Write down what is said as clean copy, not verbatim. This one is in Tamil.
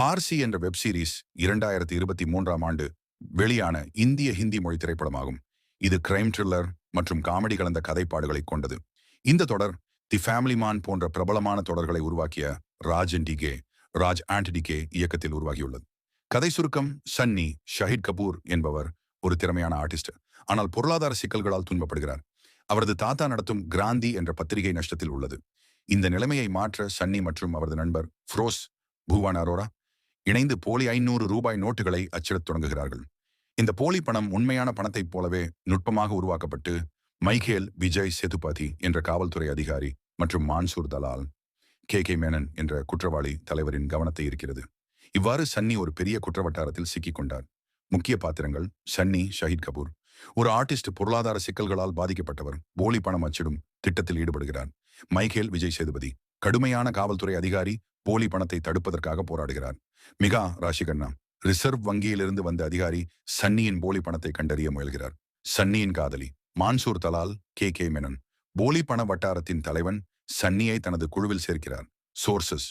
பார்சி என்ற வெப் சீரிஸ் 2023ஆம் ஆண்டு வெளியான இந்திய ஹிந்தி மொழி திரைப்படமாகும். இது கிரைம் த்ரில்லர் மற்றும் காமெடி கலந்த கதைப்பாடுகளை கொண்டது. இந்த தொடர் தி ஃபேமிலி மான் போன்ற பிரபலமான தொடர்களை உருவாக்கிய ராஜ் ஆண்டடிகே இயக்கத்தில் உருவாகியுள்ளது. கதை சுருக்கம்: சன்னி ஷஹீத் கபூர் என்பவர் ஒரு திறமையான ஆர்டிஸ்ட். ஆனால் பொருளாதார சிக்கல்களால் துன்பப்படுகிறார். அவரது தாத்தா நடத்தும் கிராந்தி என்ற பத்திரிகை நஷ்டத்தில் உள்ளது. இந்த நிலைமையை மாற்ற சன்னி மற்றும் அவரது நண்பர் ஃப்ரோஸ் பூவான் அரோரா இணைந்து போலி 500 ரூபாய் நோட்டுகளை அச்சிடத் தொடங்குகிறார்கள். இந்த போலி பணம் உண்மையான பணத்தைப் போலவே நுட்பமாக உருவாக்கப்பட்டு மைக்கேல் விஜய் சேதுபதி என்ற காவல்துறை அதிகாரி மற்றும் மான்சூர் தலால் கே மேனன் என்ற குற்றவாளி தலைவரின் கவனத்தை இருக்கிறது. இவ்வாறு சன்னி ஒரு பெரிய குற்றவட்டாரத்தில் சிக்கிக் கொண்டார். முக்கிய பாத்திரங்கள்: சன்னி ஷஹீத் கபூர், ஒரு ஆர்டிஸ்ட், பொருளாதார சிக்கல்களால் பாதிக்கப்பட்டவர், போலி பணம் அச்சிடும் திட்டத்தில் ஈடுபடுகிறார். மைக்கேல் விஜய் சேதுபதி, கடுமையான காவல்துறை அதிகாரி, போலி பணத்தை தடுப்பதற்காக போராடுகிறார். மிகா ராஷிகண்ணா, ரிசர்வ் வங்கியிலிருந்து வந்த அதிகாரி, சன்னியின் போலி பணத்தை கண்டறிய முயல்கிறார். சன்னியின் காதலி மான்சூர் தலால் கே மேனன், போலி பண வட்டாரத்தின் தலைவன், சன்னியை தனது குழுவில் சேர்க்கிறார். சோர்சஸ்: